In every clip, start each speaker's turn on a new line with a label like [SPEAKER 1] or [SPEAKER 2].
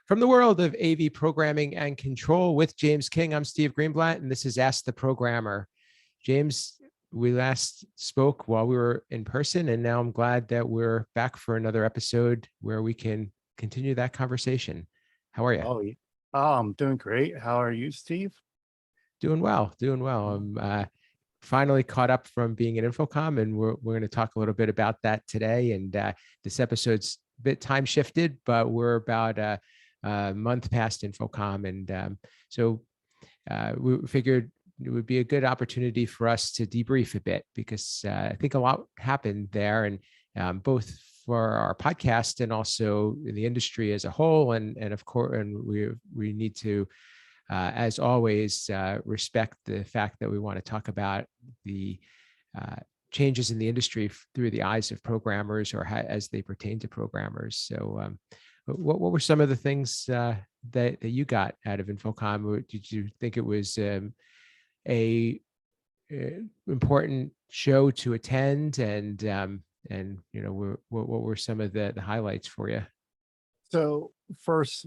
[SPEAKER 1] From the world of AV programming and control with James King, I'm Steve Greenblatt, and this is Ask the Programmer. James, we last spoke while we were in person, and now I'm glad that we're back for another episode where we can continue that conversation. How are you?
[SPEAKER 2] I'm doing great. How are you, Steve?
[SPEAKER 1] Doing well, doing well. I'm finally caught up from being at InfoComm, and we're going to talk a little bit about that today. And this episode's a bit time shifted, but we're about a month past InfoComm, and so we figured it would be a good opportunity for us to debrief a bit because I think a lot happened there, and both for our podcast and also in the industry as a whole, and of course, and we need to. As always, respect the fact that we want to talk about the changes in the industry through the eyes of programmers or as they pertain to programmers. So what were some of the things that you got out of InfoComm? Did you think it was a important show to attend? And you know, what were some of the highlights for you?
[SPEAKER 2] So first,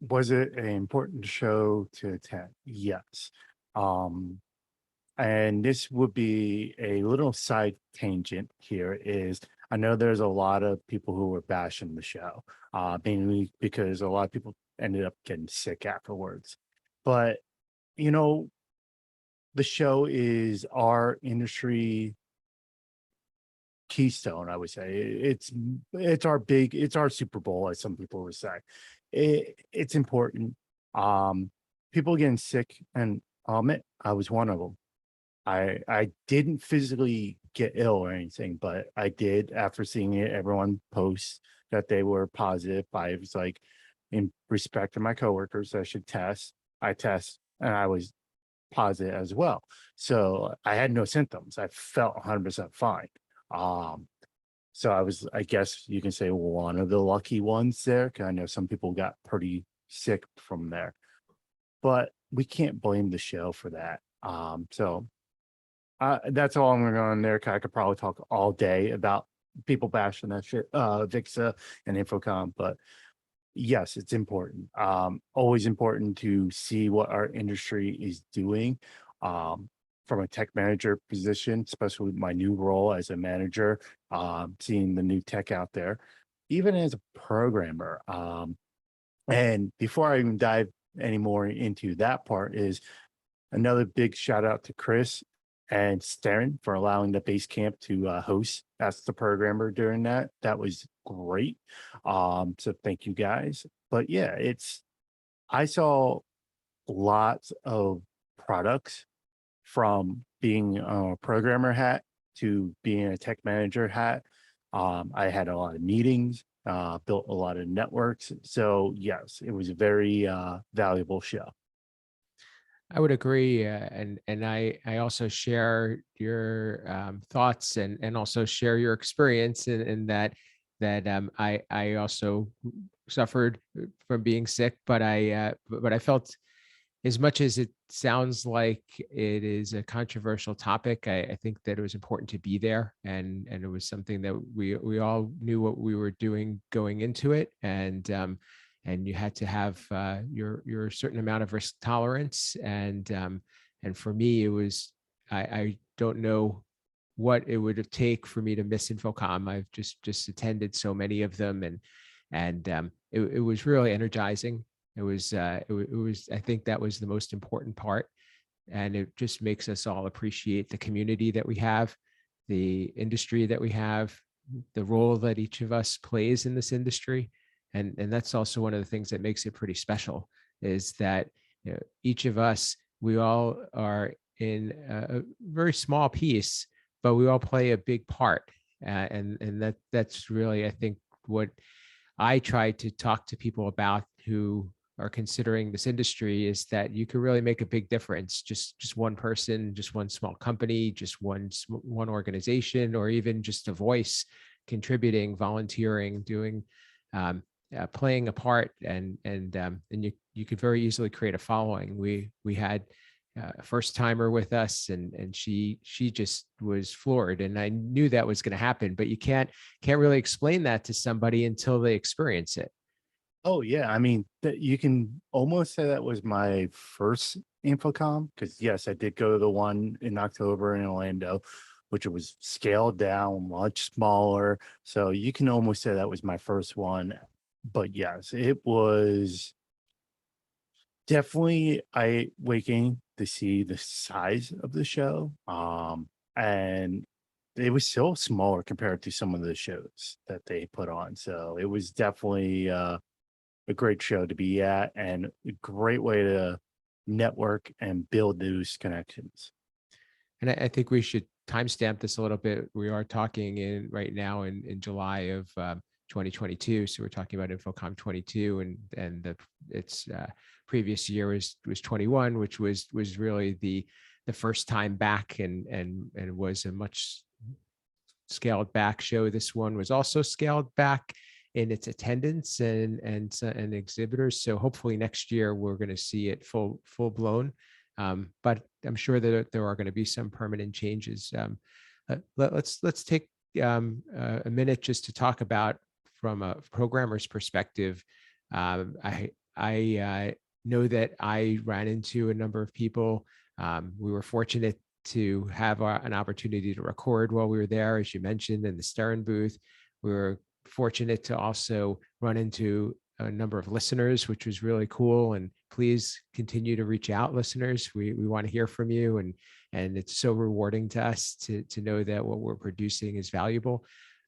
[SPEAKER 2] was it an important show to attend? Yes. Um, and this would be a little side tangent here is I know there's a lot of people who were bashing the show, mainly because a lot of people ended up getting sick afterwards. But, you know, the show is our industry keystone, I would say. It's our Super Bowl, as some people would say. It's important. People getting sick, and I'll admit I was one of them. I didn't physically get ill or anything, but I did after seeing it. Everyone posts that they were positive. I was like, in respect to my coworkers, I should test. I test, and I was positive as well. So I had no symptoms. I felt 100% fine. Um, so I was, I guess you can say, one of the lucky ones there. 'Cause I know some people got pretty sick from there, but we can't blame the show for that. That's all I'm going to go on there. 'Cause I could probably talk all day about people bashing that shit, VIXA and InfoComm, but yes, it's important. Always important to see what our industry is doing. From a tech manager position, especially with my new role as a manager, seeing the new tech out there, even as a programmer. And before I even dive any more into that part, is another big shout out to Chris and Staren for allowing the base camp to host as the programmer during that. That was great. So thank you guys. But yeah, I saw lots of products from being a programmer hat to being a tech manager hat. I had a lot of meetings, built a lot of networks. So yes, it was a very valuable show.
[SPEAKER 1] I would agree, and I also share your thoughts and also share your experience in that I also suffered from being sick, but I felt, as much as it sounds like it is a controversial topic, I think that it was important to be there, and it was something that we all knew what we were doing going into it, and you had to have your certain amount of risk tolerance, and for me it was, I don't know what it would take for me to miss InfoComm. I've just attended so many of them, and it was really energizing. It was I think that was the most important part, and it just makes us all appreciate the community that we have, the industry that we have, the role that each of us plays in this industry, and that's also one of the things that makes it pretty special, is that, you know, each of us, we all are in a very small piece, but we all play a big part, and that's really, I think, what I try to talk to people about who are considering this industry, is that you can really make a big difference. Just one person, just one small company, just one organization, or even just a voice contributing, volunteering, doing, playing a part, and you could very easily create a following. We had a first timer with us, and she just was floored, and I knew that was going to happen, but you can't really explain that to somebody until they experience it.
[SPEAKER 2] Oh yeah, I mean that you can almost say that was my first InfoComm because yes, I did go to the one in October in Orlando, which was scaled down, much smaller. So you can almost say that was my first one. But yes, it was definitely eye waking to see the size of the show. And it was so smaller compared to some of the shows that they put on. So it was definitely a great show to be at and a great way to network and build those connections.
[SPEAKER 1] And I think we should timestamp this a little bit. We are talking in right now in July of 2022. So we're talking about InfoComm 22, and its previous year was 21, which was really the first time back, and was a much scaled back show. This one was also scaled back in its attendance and exhibitors. So hopefully next year we're going to see it full blown. But I'm sure that there are going to be some permanent changes. Let's take a minute just to talk about from a programmer's perspective. I know that I ran into a number of people. We were fortunate to have an opportunity to record while we were there, as you mentioned, in the Stern booth. We were fortunate to also run into a number of listeners, which was really cool. And please continue to reach out, listeners. We want to hear from you, and it's so rewarding to us to know that what we're producing is valuable.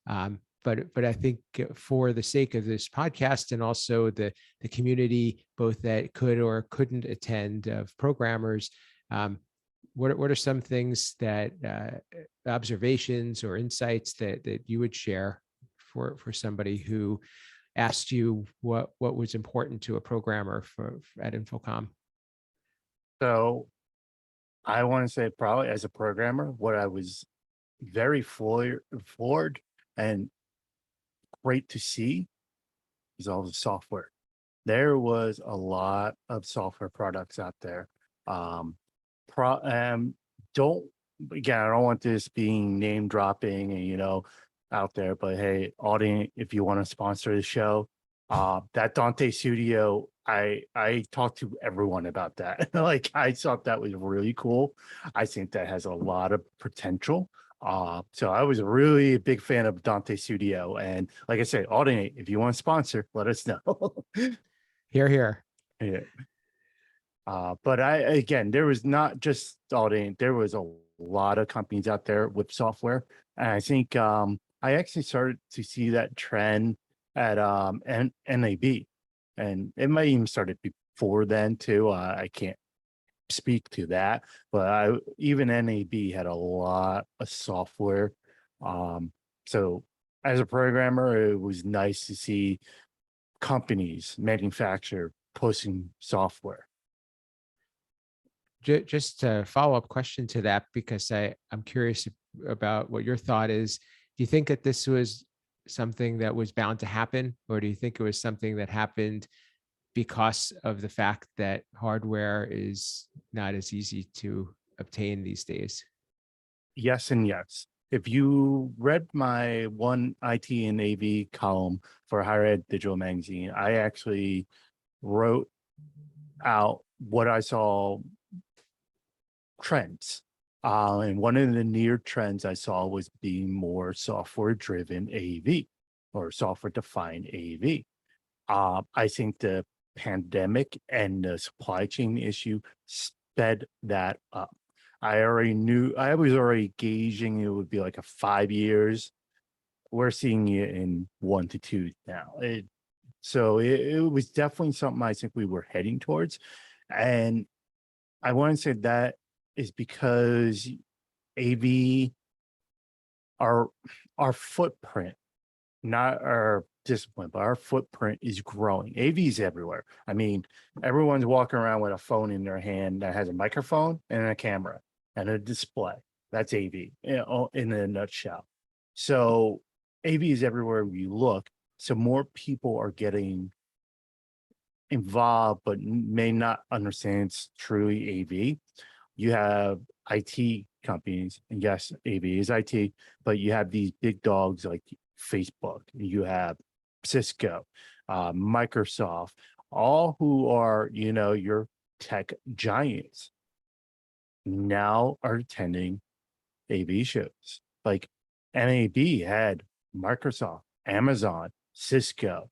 [SPEAKER 1] But I think for the sake of this podcast and also the community, both that could or couldn't attend of programmers, what are some things that observations or insights that you would share for somebody who asked you what was important to a programmer at InfoComm?
[SPEAKER 2] So I want to say probably as a programmer, what I was very floored and great to see is all the software. There was a lot of software products out there. Um, pro don't again, I don't want this being name dropping and out there, but hey, audience, if you want to sponsor the show, that Dante Studio, I talked to everyone about that. Like I thought that was really cool. I think that has a lot of potential. So I was really a big fan of Dante Studio. And like I said, audience, if you want to sponsor, let us know.
[SPEAKER 1] Here, here.
[SPEAKER 2] Yeah. But again, there was not just Aldane, there was a lot of companies out there with software. And I think I actually started to see that trend at NAB. And it might even started before then too. I can't speak to that, but even NAB had a lot of software. So as a programmer, it was nice to see companies, manufacture posting software.
[SPEAKER 1] Just a follow-up question to that, because I'm curious about what your thought is. Do you think that this was something that was bound to happen, or do you think it was something that happened because of the fact that hardware is not as easy to obtain these days?
[SPEAKER 2] Yes and yes. If you read my one IT and AV column for Higher Ed Digital Magazine, I actually wrote out what I saw trends. And one of the near trends I saw was being more software driven AV or software defined AV. I think the pandemic and the supply chain issue sped that up. I was already gauging it would be like a 5 years. We're seeing it in 1 to 2 now. So it was definitely something I think we were heading towards. And I want to say that is because AV, our our footprint, not our discipline, but our footprint is growing. AV is everywhere. I mean, everyone's walking around with a phone in their hand that has a microphone and a camera and a display. That's AV in a nutshell. So AV is everywhere we look. So more people are getting involved, but may not understand it's truly AV. You have IT companies, and yes, AV is IT, but you have these big dogs like Facebook, you have Cisco, Microsoft, all who are, your tech giants now are attending AV shows. Like NAB had Microsoft, Amazon, Cisco,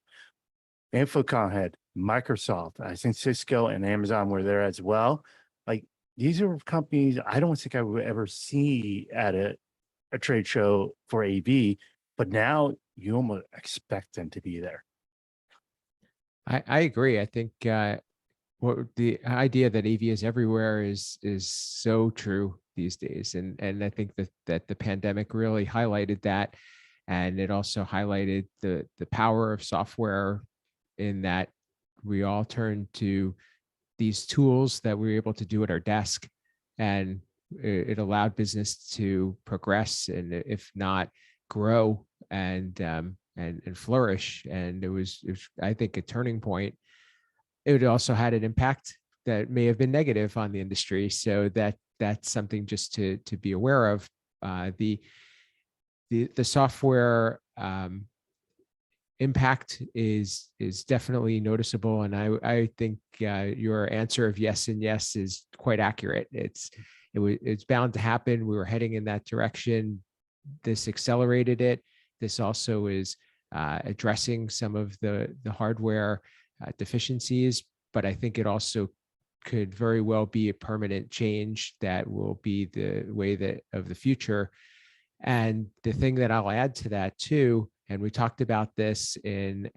[SPEAKER 2] InfoComm had Microsoft. I think Cisco and Amazon were there as well. Like these are companies I don't think I would ever see at a trade show for AV, but now you almost expect them to be there.
[SPEAKER 1] I agree. I think what the idea that AV is everywhere is so true these days, and I think that the pandemic really highlighted that, and it also highlighted the power of software in that we all turn to these tools that we were able to do at our desk, and it allowed business to progress and if not grow and flourish. And it was I think a turning point. It also had an impact that may have been negative on the industry, so that's something just to be aware of. The software impact is definitely noticeable, and I think your answer of yes and yes is quite accurate. It's bound to happen. We were heading in that direction. This accelerated it. This also is addressing some of the hardware deficiencies, but I think it also could very well be a permanent change that will be the way that of the future. And the thing that I'll add to that too, and we talked about this in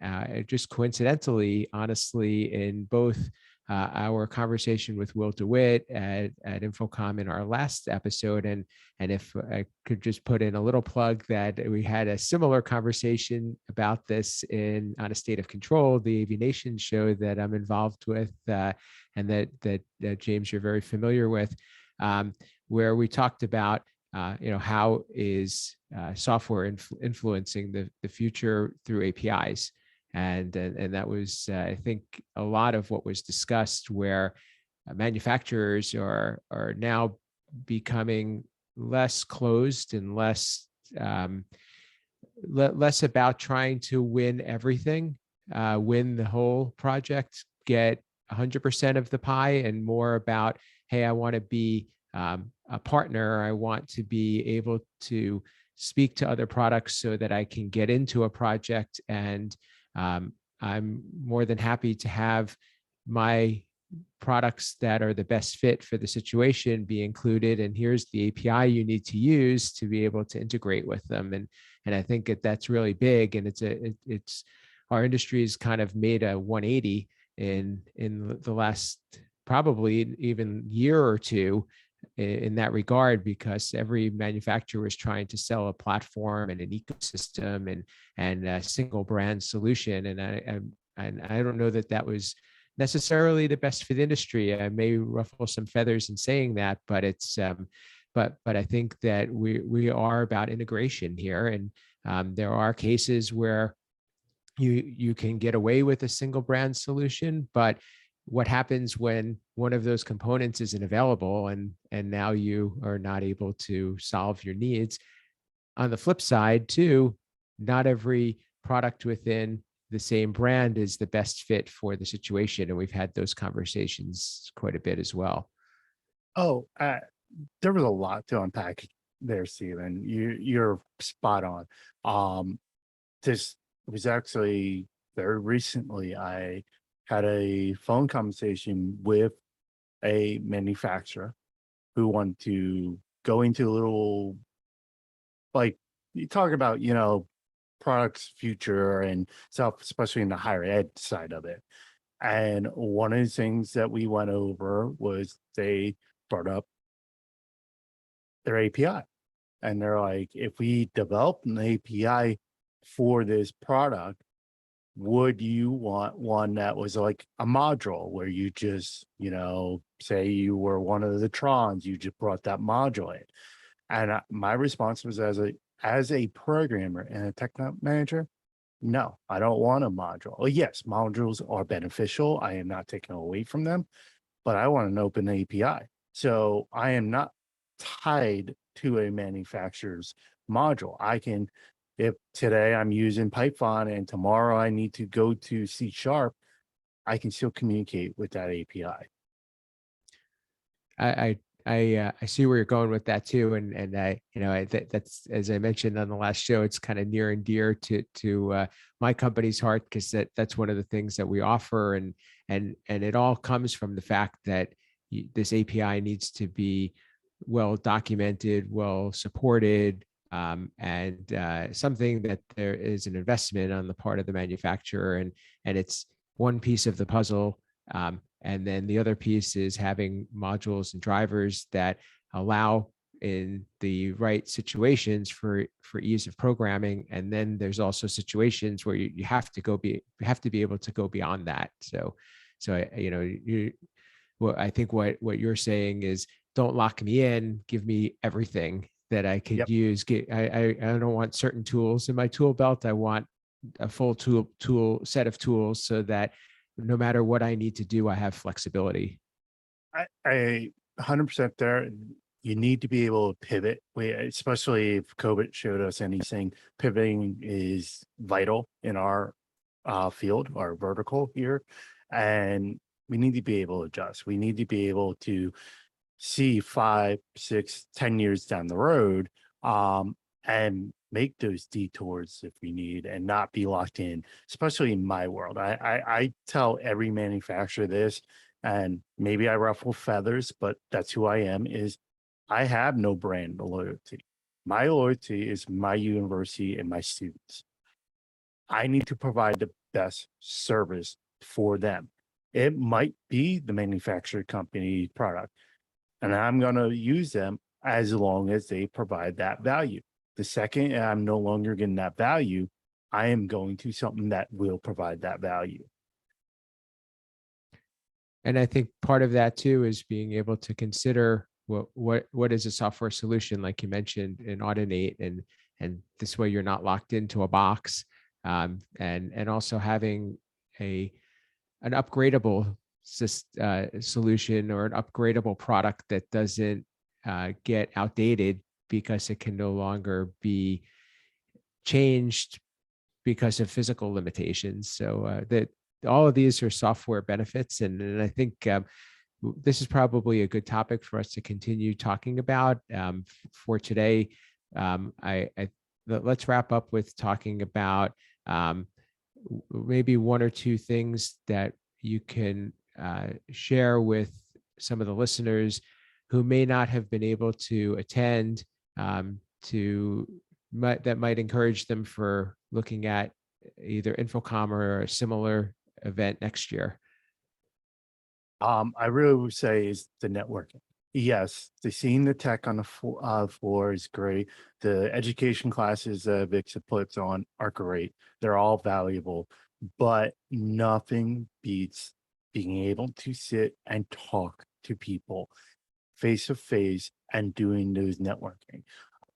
[SPEAKER 1] just coincidentally, honestly, in both our conversation with Will DeWitt at InfoComm in our last episode, and if I could just put in a little plug that we had a similar conversation about this in on A State of Control, the aviation show that I'm involved with, and that James you're very familiar with, where we talked about how is software influencing the future through APIs, and that was I think a lot of what was discussed, where manufacturers are now becoming less closed and less about trying to win everything, win the whole project, get 100% of the pie, and more about, hey, I want to be a partner. I want to be able to speak to other products so that I can get into a project. And I'm more than happy to have my products that are the best fit for the situation be included. And here's the API you need to use to be able to integrate with them. And I think that's really big. And it's our industry has kind of made a 180 in the last probably even year or two in that regard, because every manufacturer is trying to sell a platform and an ecosystem and a single brand solution. And I don't know that was necessarily the best for the industry. I may ruffle some feathers in saying that, but it's but I think that we are about integration here, and there are cases where you can get away with a single brand solution, but what happens when one of those components isn't available, and now you are not able to solve your needs? On the flip side too, not every product within the same brand is the best fit for the situation, and we've had those conversations quite a bit as well.
[SPEAKER 2] Oh, there was a lot to unpack there, Stephen. You're spot on. Um, this was actually very recently. I had a phone conversation with a manufacturer who wanted to go into a little, like, you talk about, products future and stuff, especially in the higher ed side of it. And one of the things that we went over was they brought up their API. And they're like, if we develop an API for this product, would you want one that was like a module where you just, say you were one of the Trons, you just brought that module in? And my response was, as a programmer and a tech manager, no, I don't want a module. Well, yes, modules are beneficial. I am not taking away from them, but I want an open API. So I am not tied to a manufacturer's module. I can If today I'm using Python and tomorrow I need to go to C sharp, I can still communicate with that API.
[SPEAKER 1] I see where you're going with that too, and I, that's, as I mentioned on the last show, it's kind of near and dear to my company's heart, because that's one of the things that we offer, and it all comes from the fact that this API needs to be well documented, well supported, and something that there is an investment on the part of the manufacturer, and it's one piece of the puzzle. And then the other piece is having modules and drivers that allow in the right situations for ease of programming. And then there's also situations where you have to be able to go beyond that. So well, I think what you're saying is, don't lock me in, give me everything that I could
[SPEAKER 2] Yep.
[SPEAKER 1] use. I don't want certain tools in my tool belt. I want a full tool set of tools, so that no matter what I need to do, I have flexibility.
[SPEAKER 2] I 100% there. You need to be able to pivot. Especially if COVID showed us anything, pivoting is vital in our field, our vertical here. And we need to be able to adjust. We need to be able to see 5, 6, 10 years down the road, and make those detours if we need, and not be locked in, especially in my world. I tell every manufacturer this, and maybe I ruffle feathers, but that's who I am, is I have no brand loyalty. My loyalty is my university and my students. I need to provide the best service for them. It might be the manufacturer company product, and I'm going to use them as long as they provide that value. The second I'm no longer getting that value, I am going to something that will provide that value.
[SPEAKER 1] And I think part of that too is being able to consider what is a software solution, like you mentioned, and automate, and this way you're not locked into a box, and also having a an upgradable solution, or an upgradable product that doesn't get outdated because it can no longer be changed because of physical limitations. So that all of these are software benefits, and I think this is probably a good topic for us to continue talking about. For today, let's wrap up with talking about maybe one or two things that you can share with some of the listeners who may not have been able to attend, to that might encourage them for looking at either InfoComm or a similar event next year.
[SPEAKER 2] I really would say is the networking. Yes, the seeing the tech on the floor is great. The education classes that Vixa puts on are great. They're all valuable, but nothing beats being able to sit and talk to people face to face and doing those networking.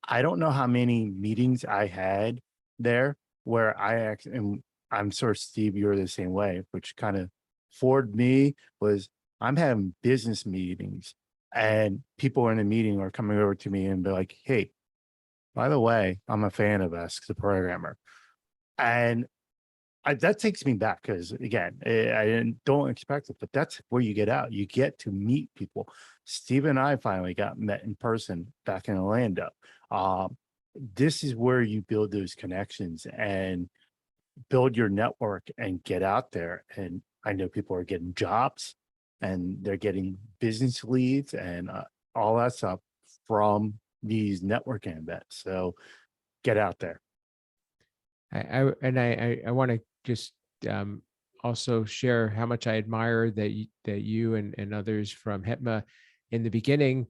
[SPEAKER 2] I don't know how many meetings I had there where I actually, and I'm sure Steve, you're the same way, which kind of forward me was, I'm having business meetings and people in a meeting are coming over to me and be like, hey, by the way, I'm a fan of Ask the Programmer. And that takes me back because, again, don't expect it, but that's where you get out. You get to meet people. Steve and I finally got met in person back in Orlando. Um, this is where you build those connections and build your network and get out there. And I know people are getting jobs and they're getting business leads and all that stuff from these networking events. So get out there.
[SPEAKER 1] I want to just um, also share how much I admire that you and others from HIPMA in the beginning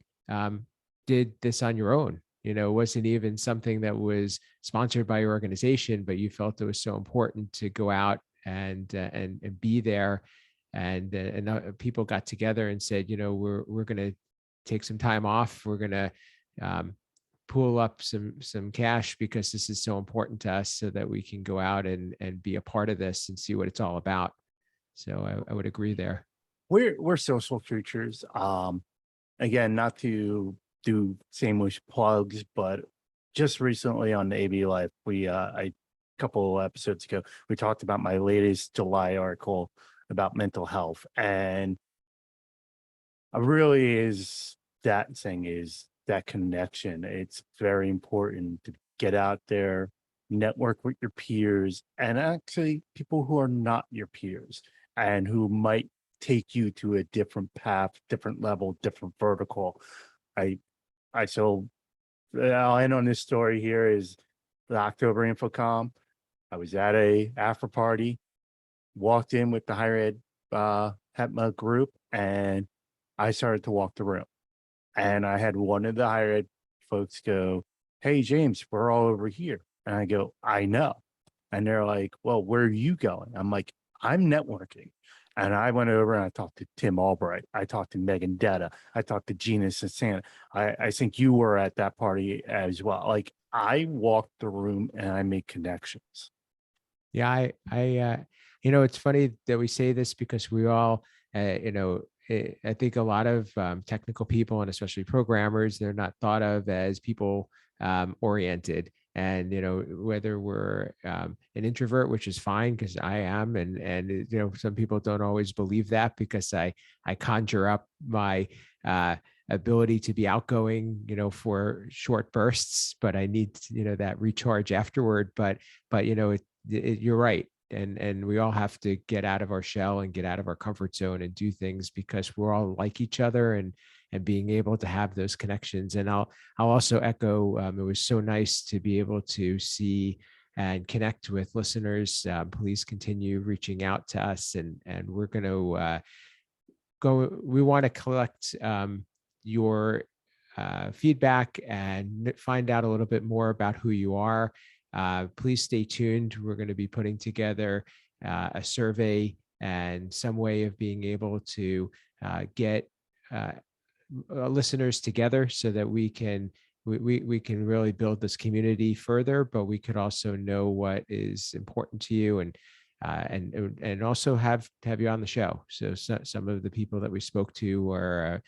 [SPEAKER 1] did this on your own. You know, it wasn't even something that was sponsored by your organization, but you felt it was so important to go out and be there. And people got together and said, you know, we're going to take some time off. We're going to um, pool up some cash because this is so important to us, so that we can go out and be a part of this and see what it's all about. So I would agree there.
[SPEAKER 2] We're social creatures. Again, not to do shameless plugs, but just recently on the AB Life, a couple of episodes ago, we talked about my latest July article about mental health, and really is that thing is that connection. It's very important to get out there, network with your peers, and actually people who are not your peers and who might take you to a different path, different level, different vertical. I so I'll end on this story here is the October InfoComm. I was at a after party, walked in with the higher ed HEPMA group, and I started to walk the room. And I had one of the higher ed folks go, "Hey, James, we're all over here." And I go, "I know." And they're like, "Well, where are you going?" I'm like, "I'm networking." And I went over and I talked to Tim Albright. I talked to Megan Detta. I talked to Gina Sasana. I think you were at that party as well. Like I walked the room and I made connections.
[SPEAKER 1] Yeah, it's funny that we say this because we all, I think a lot of technical people and especially programmers, they're not thought of as people oriented. And whether we're an introvert, which is fine because I am, and some people don't always believe that because I conjure up my ability to be outgoing, for short bursts, but I need that recharge afterward. But you're right, and we all have to get out of our shell and get out of our comfort zone and do things because we're all like each other, and being able to have those connections. And I'll also echo, it was so nice to be able to see and connect with listeners. Please continue reaching out to us, and we're going to we want to collect your feedback and find out a little bit more about who you are. Please stay tuned. We're going to be putting together a survey and some way of being able to get uh, listeners together so that we can really build this community further, but we could also know what is important to you, and also have you on the show. So some of the people that we spoke to were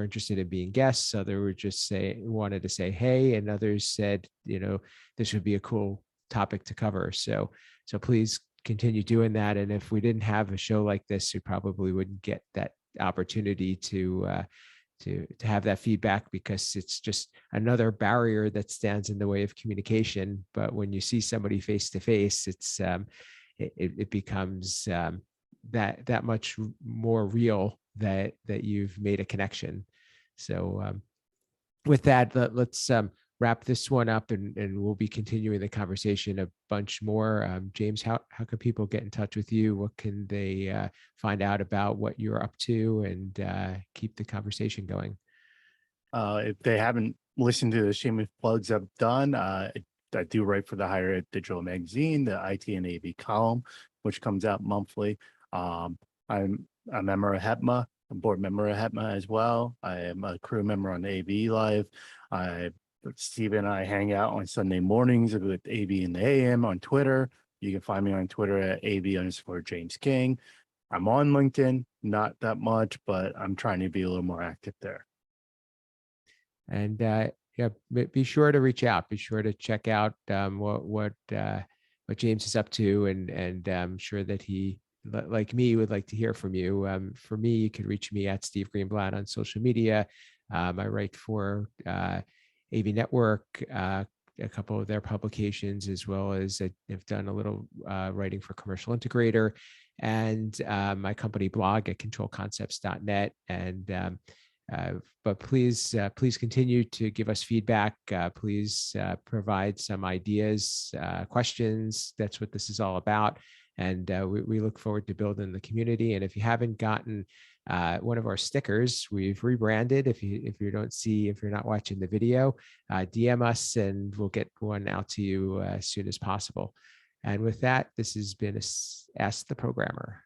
[SPEAKER 1] interested in being guests. Others were just wanted to say hey, and others said this would be a cool topic to cover. So please continue doing that. And if we didn't have a show like this, we probably wouldn't get that opportunity to have that feedback, because it's just another barrier that stands in the way of communication. But when you see somebody face to face, it becomes that much more real that you've made a connection. So with that, let's wrap this one up, and we'll be continuing the conversation a bunch more. James, how can people get in touch with you? What can they find out about what you're up to, and keep the conversation going?
[SPEAKER 2] If they haven't listened to the shameless plugs I've done, I do write for the Higher Ed Digital Magazine, the IT and AV column, which comes out monthly. I'm a member of HEPMA, a board member of HEPMA as well. I am a crew member on AV Live. I, Steve and I hang out on Sunday mornings with AV in the AM on Twitter. You can find me on Twitter at AV_James King. I'm on LinkedIn, not that much, but I'm trying to be a little more active there.
[SPEAKER 1] And yeah, be sure to reach out. Be sure to check out what James is up to, and I'm sure that he, like me, would like to hear from you. For me, you can reach me at Steve Greenblatt on social media. I write for AV Network, a couple of their publications, as well as I've done a little writing for Commercial Integrator, and my company blog at controlconcepts.net. And but please continue to give us feedback. Please provide some ideas, questions. That's what this is all about. And we look forward to building the community. And if you haven't gotten one of our stickers, we've rebranded. If you're not watching the video, DM us and we'll get one out to you as soon as possible. And with that, this has been Ask the Programmer.